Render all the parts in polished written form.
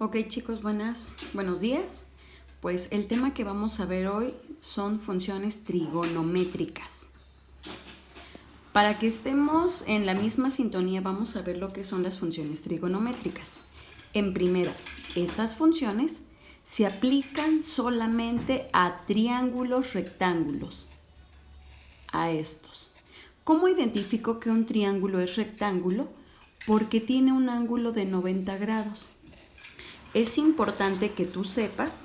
Ok chicos, buenos días. Pues el tema que vamos a ver hoy son funciones trigonométricas. Para que estemos en la misma sintonía vamos a ver lo que son las funciones trigonométricas. En primera, estas funciones se aplican solamente a triángulos rectángulos, a estos. ¿Cómo identifico que un triángulo es rectángulo? Porque tiene un ángulo de 90 grados. Es importante que tú sepas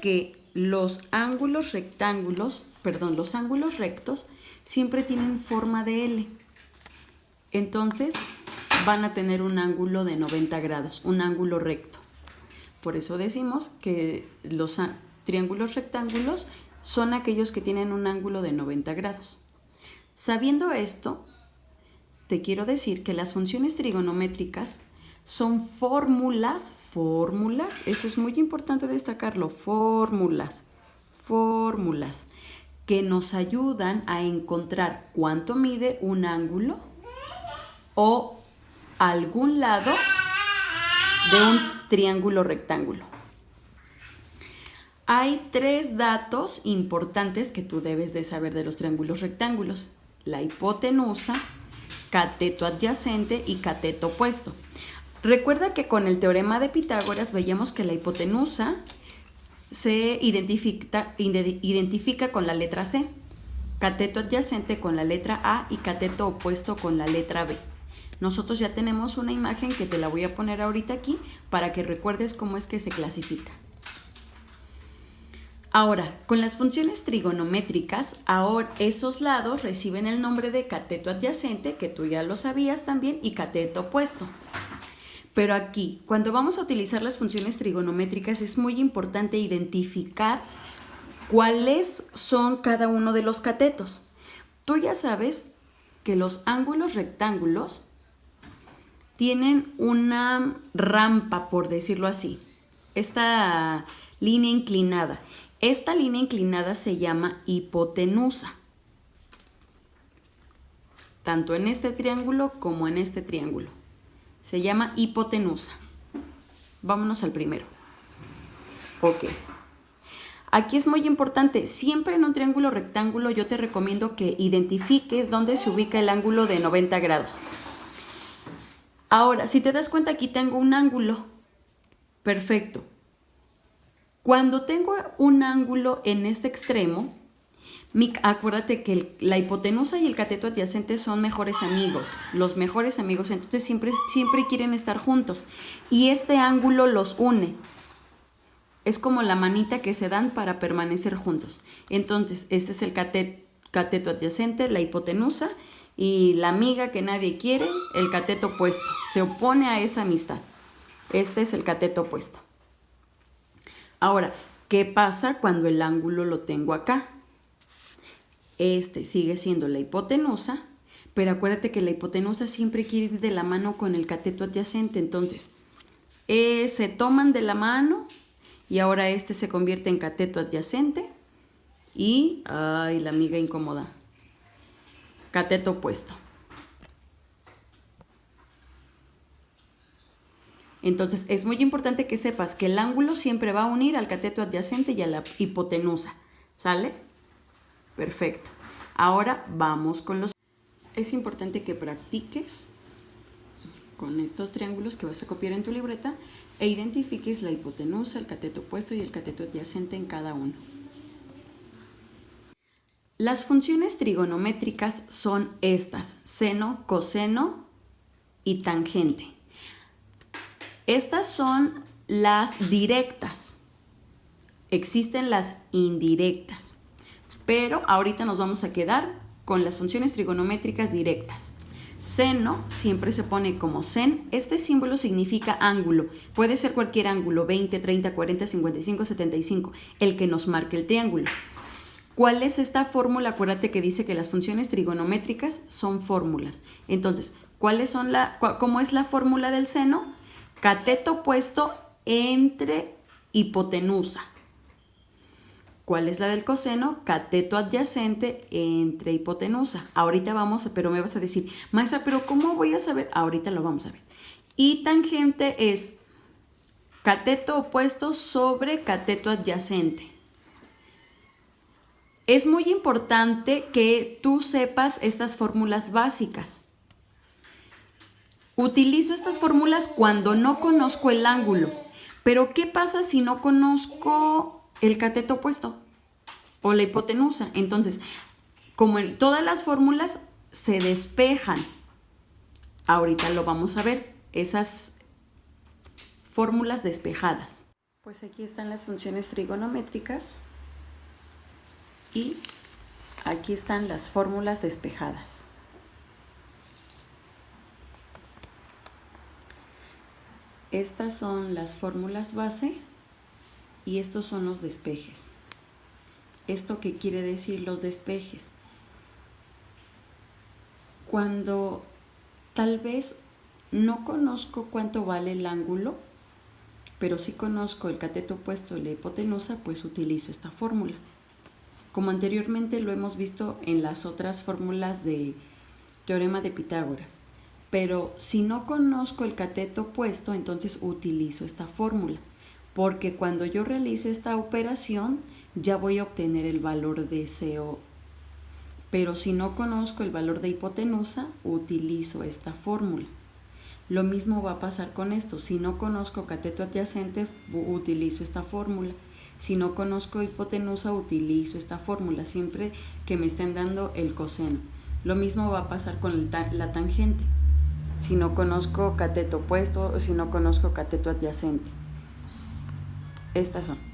que los ángulos rectos siempre tienen forma de L. Entonces van a tener un ángulo de 90 grados, un ángulo recto. Por eso decimos que los triángulos rectángulos son aquellos que tienen un ángulo de 90 grados. Sabiendo esto, te quiero decir que las funciones trigonométricas son fórmulas, esto es muy importante destacarlo, fórmulas que nos ayudan a encontrar cuánto mide un ángulo o algún lado de un triángulo rectángulo. Hay tres datos importantes que tú debes de saber de los triángulos rectángulos: la hipotenusa, cateto adyacente y cateto opuesto. Recuerda que con el teorema de Pitágoras veíamos que la hipotenusa se identifica con la letra C, cateto adyacente con la letra A y cateto opuesto con la letra B. Nosotros ya tenemos una imagen que te la voy a poner ahorita aquí para que recuerdes cómo es que se clasifica. Ahora, con las funciones trigonométricas, ahora esos lados reciben el nombre de cateto adyacente, que tú ya lo sabías también, y cateto opuesto. Pero aquí, cuando vamos a utilizar las funciones trigonométricas, es muy importante identificar cuáles son cada uno de los catetos. Tú ya sabes que los ángulos rectángulos tienen una rampa, por decirlo así, esta línea inclinada. Esta línea inclinada se llama hipotenusa, tanto en este triángulo como en este triángulo. Se llama hipotenusa. Vámonos al primero. Ok. Aquí es muy importante, siempre en un triángulo rectángulo yo te recomiendo que identifiques dónde se ubica el ángulo de 90 grados. Ahora, si te das cuenta, aquí tengo un ángulo. Perfecto. Cuando tengo un ángulo en este extremo, acuérdate que la hipotenusa y el cateto adyacente son mejores amigos, los mejores amigos, entonces siempre quieren estar juntos y este ángulo los une. Es como la manita que se dan para permanecer juntos. Entonces, este es el cateto adyacente, la hipotenusa, y la amiga que nadie quiere, el cateto opuesto. Se opone a esa amistad. Este es el cateto opuesto. Ahora, ¿qué pasa cuando el ángulo lo tengo acá? Este sigue siendo la hipotenusa, pero acuérdate que la hipotenusa siempre quiere ir de la mano con el cateto adyacente. Entonces, se toman de la mano y ahora este se convierte en cateto adyacente y, ay, la amiga incómoda, cateto opuesto. Entonces, es muy importante que sepas que el ángulo siempre va a unir al cateto adyacente y a la hipotenusa. ¿Sale? Perfecto. Ahora vamos con los... Es importante que practiques con estos triángulos que vas a copiar en tu libreta e identifiques la hipotenusa, el cateto opuesto y el cateto adyacente en cada uno. Las funciones trigonométricas son estas: seno, coseno y tangente. Estas son las directas. Existen las indirectas, pero ahorita nos vamos a quedar con las funciones trigonométricas directas. Seno siempre se pone como sen. Este símbolo significa ángulo. Puede ser cualquier ángulo, 20, 30, 40, 55, 75, el que nos marque el triángulo. ¿Cuál es esta fórmula? Acuérdate que dice que las funciones trigonométricas son fórmulas. Entonces, ¿cómo es la fórmula del seno? Cateto opuesto entre hipotenusa. ¿Cuál es la del coseno? Cateto adyacente entre hipotenusa. Ahorita pero me vas a decir, maestra, ¿pero cómo voy a saber? Ahorita lo vamos a ver. Y tangente es cateto opuesto sobre cateto adyacente. Es muy importante que tú sepas estas fórmulas básicas. Utilizo estas fórmulas cuando no conozco el ángulo. Pero ¿qué pasa si no conozco el cateto opuesto o la hipotenusa? Entonces, como en todas las fórmulas se despejan. Ahorita lo vamos a ver, esas fórmulas despejadas. Pues aquí están las funciones trigonométricas y aquí están las fórmulas despejadas. Estas son las fórmulas base y estos son los despejes. ¿Esto qué quiere decir los despejes? Cuando tal vez no conozco cuánto vale el ángulo, pero sí conozco el cateto opuesto y la hipotenusa, pues utilizo esta fórmula. Como anteriormente lo hemos visto en las otras fórmulas de teorema de Pitágoras. Pero si no conozco el cateto opuesto, entonces utilizo esta fórmula. Porque cuando yo realice esta operación, ya voy a obtener el valor de CO. Pero si no conozco el valor de hipotenusa, utilizo esta fórmula. Lo mismo va a pasar con esto. Si no conozco cateto adyacente, utilizo esta fórmula. Si no conozco hipotenusa, utilizo esta fórmula, siempre que me estén dando el coseno. Lo mismo va a pasar con la tangente. Si no conozco cateto opuesto o si no conozco cateto adyacente. Estas son.